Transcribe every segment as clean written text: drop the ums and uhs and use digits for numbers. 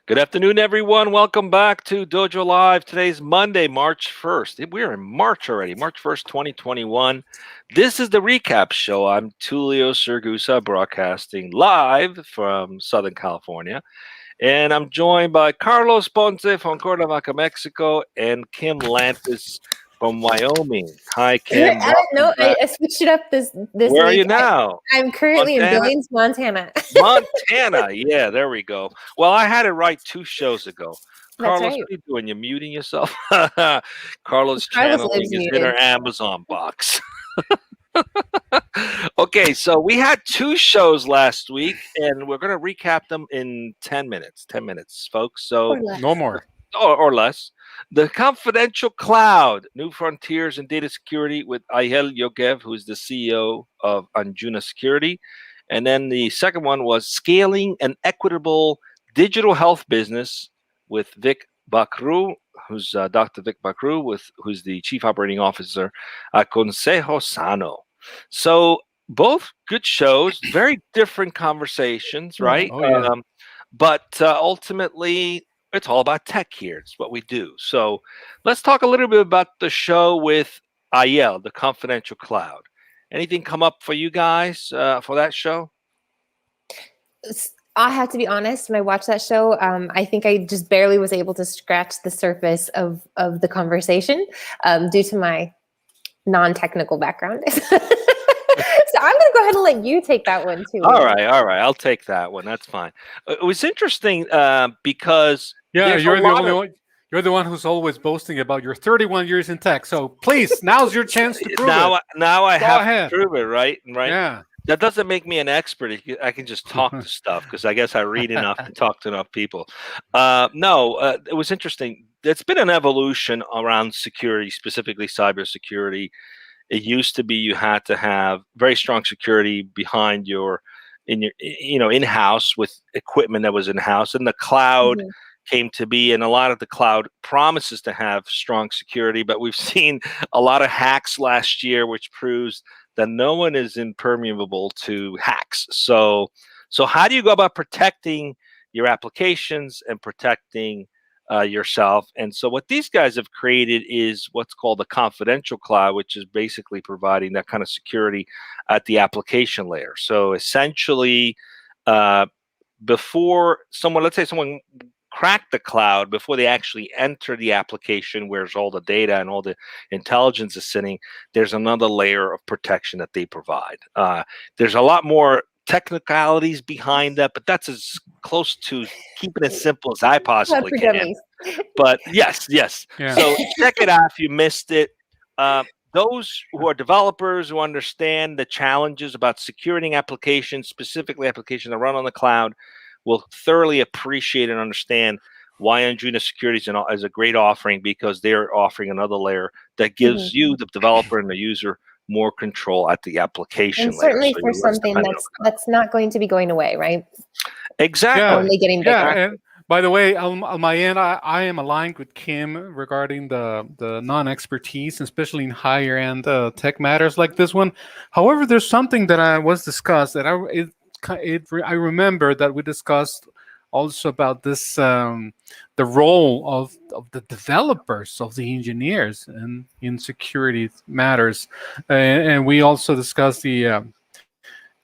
Good afternoon, everyone. Welcome back to Dojo Live. Today's Monday, March 1st. We're in March already, March 1st, 2021. This is the recap show. I'm Tulio Sergusa, broadcasting live from Southern California. And I'm joined by Carlos Ponce from Cuernavaca, Mexico, and Kim Lantis from Wyoming. Hi, Kim. No, Welcome back. I switched it up this Where are week. you now? I'm currently Montana? in Billings, Montana. Montana. Yeah, there we go. Well, I had it right 2 shows ago. That's Carlos, right. what are you doing? You're muting yourself? Carlos Carlos channeling lives his muted. inner Amazon box. Okay, so we had 2 shows last week, and we're going to recap them in 10 minutes. 10 minutes, folks. So, Or less. No more. or less. The Confidential Cloud, New Frontiers in Data Security with Ayel Yogev, who is the CEO of Anjuna Security. And then the second one was Scaling an Equitable Digital Health Business with Vic Bakru, who's Dr. Vic Bakru, who's the Chief Operating Officer at Consejo Sano. So both good shows, very different conversations, right? Oh, yeah. But ultimately, it's all about tech here. It's what we do. So let's talk a little bit about the show with Ayel, the Confidential Cloud. Anything come up for you guys for that show? I have to be honest. When I watched that show, I think I just barely was able to scratch the surface of the conversation due to my non-technical background. So I'm going to go ahead and let you take that one too. All right. I'll take that one. That's fine. It was interesting because Yeah, you're the only one. You're the one who's always boasting about your 31 years in tech. So please, now's your chance to prove it. Now I Go have ahead. to prove it, right? Yeah. That doesn't make me an expert. I can just talk to stuff because I guess I read enough and talk to enough people. It was interesting. It's been an evolution around security, specifically cybersecurity. It used to be you had to have very strong security behind in-house with equipment that was in-house, and the cloud came to be, and a lot of the cloud promises to have strong security, but we've seen a lot of hacks last year, which proves that no one is impermeable to hacks. So how do you go about protecting your applications and protecting yourself? And so what these guys have created is what's called the Confidential Cloud, which is basically providing that kind of security at the application layer. So essentially, before let's say someone cracked the cloud, before they actually enter the application where all the data and all the intelligence is sitting, there's another layer of protection that they provide. There's a lot more technicalities behind that, but that's as close to keeping it simple as I possibly can. But yes. Yeah. So check it out if you missed it. Those who are developers who understand the challenges about securing applications, specifically applications that run on the cloud, will thoroughly appreciate and understand why Anjuna Security is a great offering, because they're offering another layer that gives you, the developer and the user, more control at the application and certainly layer. for something that's not going to be going away, right? Exactly. Yeah. Only getting bigger. Yeah, and by the way, on my end, I am aligned with Kim regarding the non-expertise, especially in higher end tech matters like this one. However, there's something that was discussed that I remember that we discussed also about this the role of the developers, of the engineers in security matters, and we also discussed the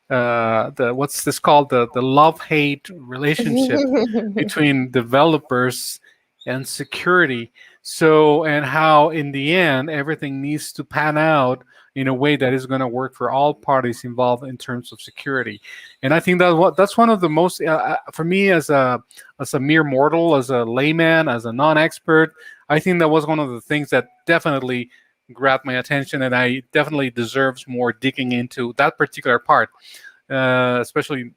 what's this called, the love-hate relationship between developers and security. So, and how in the end everything needs to pan out in a way that is going to work for all parties involved in terms of security. And I think that's one of the most for me as a mere mortal, as a layman, as a non-expert, I think that was one of the things that definitely grabbed my attention, and I definitely deserves more digging into that particular part, especially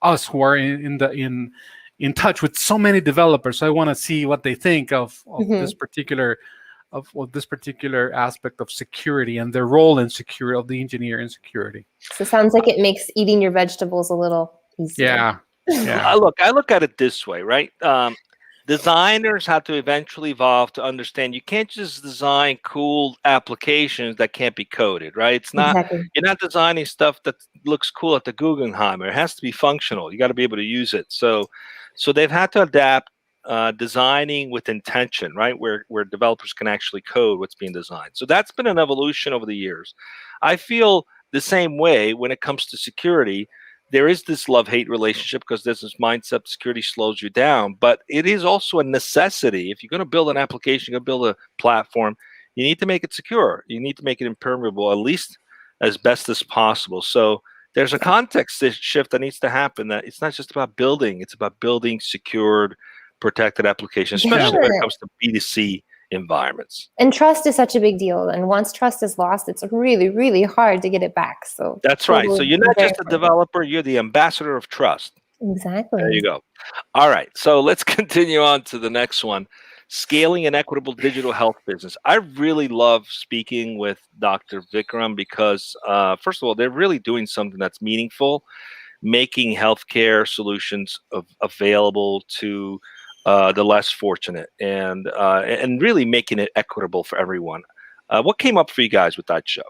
us who are in touch with so many developers. So I want to see what they think of this particular aspect of security and their role in security, of the engineer in security. So it sounds like it makes eating your vegetables a little easier. Yeah. I look at it this way, right? Designers have to eventually evolve to understand you can't just design cool applications that can't be coded, right? It's not, you're not designing stuff that looks cool at the Guggenheim. It has to be functional. You got to be able to use it. So they've had to adapt designing with intention, right? Where developers can actually code what's being designed. So that's been an evolution over the years. I feel the same way when it comes to security. There is this love-hate relationship because there's this mindset security slows you down, but it is also a necessity. If you're going to build an application, you're going to build a platform, you need to make it secure. You need to make it impermeable, at least as best as possible. So there's a context shift that needs to happen, that it's not just about building, it's about building secured, protected applications, especially when it comes to B2C environments. And trust is such a big deal. And once trust is lost, it's really, really hard to get it back. So that's right. So you're not just a developer, you're the ambassador of trust. Exactly. There you go. All right. So let's continue on to the next one. Scaling an equitable digital health business. I really love speaking with Dr. Vikram because, first of all, they're really doing something that's meaningful, making healthcare solutions available to the less fortunate, and really making it equitable for everyone. What came up for you guys with that show?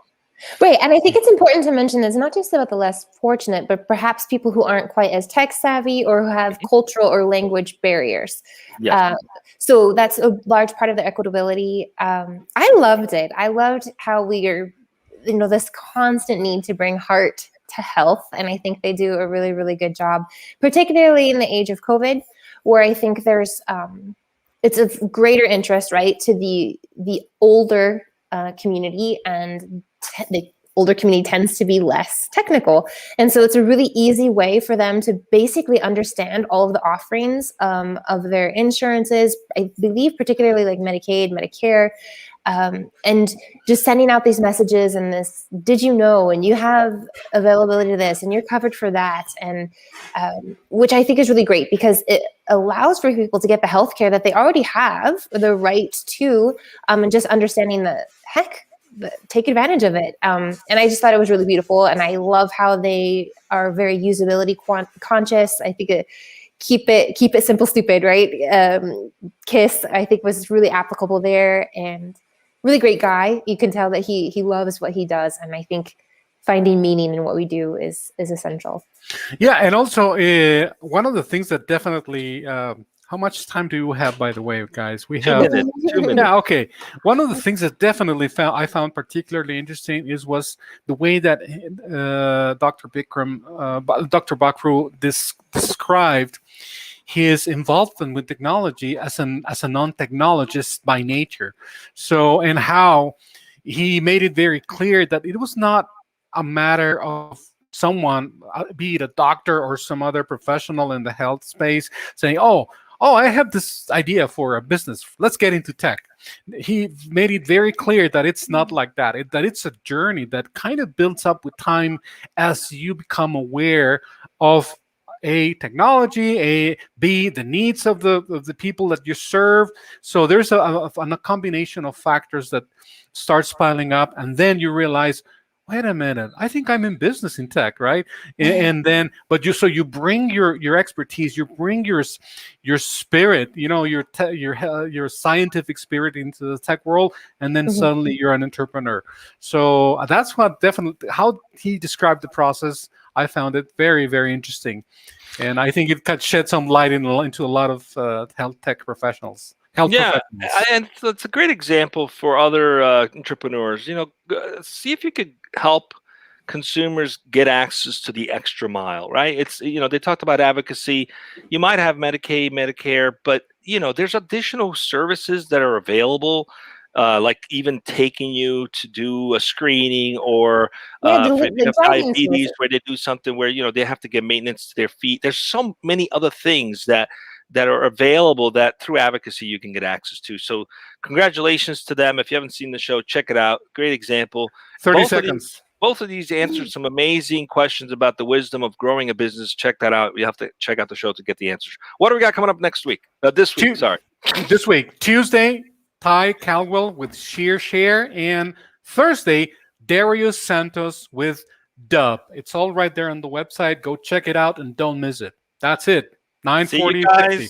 Right. And I think it's important to mention it's not just about the less fortunate, but perhaps people who aren't quite as tech savvy or who have cultural or language barriers. Yes. So that's a large part of the equitability. I loved it. I loved how we are, this constant need to bring heart to health. And I think they do a really, really good job, particularly in the age of COVID, where I think there's, it's of greater interest, right, to the older community, and the older community tends to be less technical. And so it's a really easy way for them to basically understand all of the offerings of their insurances, I believe particularly like Medicaid, Medicare, and just sending out these messages and this, did you know, and you have availability to this, and you're covered for that, and which I think is really great because it allows for people to get the healthcare that they already have the right to, and just understanding take advantage of it. And I just thought it was really beautiful, and I love how they are very usability conscious. I think keep it simple, stupid, right? KISS, I think, was really applicable there, and really great guy. You can tell that he loves what he does, and I think finding meaning in what we do is essential. Yeah, and also one of the things that definitely. How much time do you have, by the way, guys? We have 2 minutes. Yeah, okay. One of the things that definitely I found particularly interesting was the way that Dr. Bakru described his involvement with technology as a non-technologist by nature. So, and how he made it very clear that it was not a matter of someone, be it a doctor or some other professional in the health space, saying, oh, I have this idea for a business. Let's get into tech. He made it very clear that it's not like that. That it's a journey that kind of builds up with time as you become aware of A, technology, B, the needs of the people that you serve. So there's a combination of factors that starts piling up, and then you realize, wait a minute, I think I'm in business in tech, right? And then, but you bring your expertise, you bring your spirit, your scientific spirit into the tech world, and then suddenly you're an entrepreneur. So that's what definitely, how he described the process, I found it very, very interesting. And I think it could shed some light into a lot of health tech professionals. Yeah, and it's a great example for other entrepreneurs. See if you could help consumers get access to the extra mile, right? It's, they talked about advocacy. You might have Medicaid, Medicare, but, there's additional services that are available, like even taking you to do a screening, or for diabetes, where they do something where, they have to get maintenance to their feet. There's so many other things that are available that through advocacy you can get access to. So congratulations to them. If you haven't seen the show, check it out. Great example. 30 seconds. Both of these answered some amazing questions about the wisdom of growing a business. Check that out. You have to check out the show to get the answers. What do we got coming up next week? This week, sorry. This week, Tuesday, Ty Caldwell with Share, and Thursday, Darius Santos with Dub. It's all right there on the website. Go check it out and don't miss it. That's it. 9:40.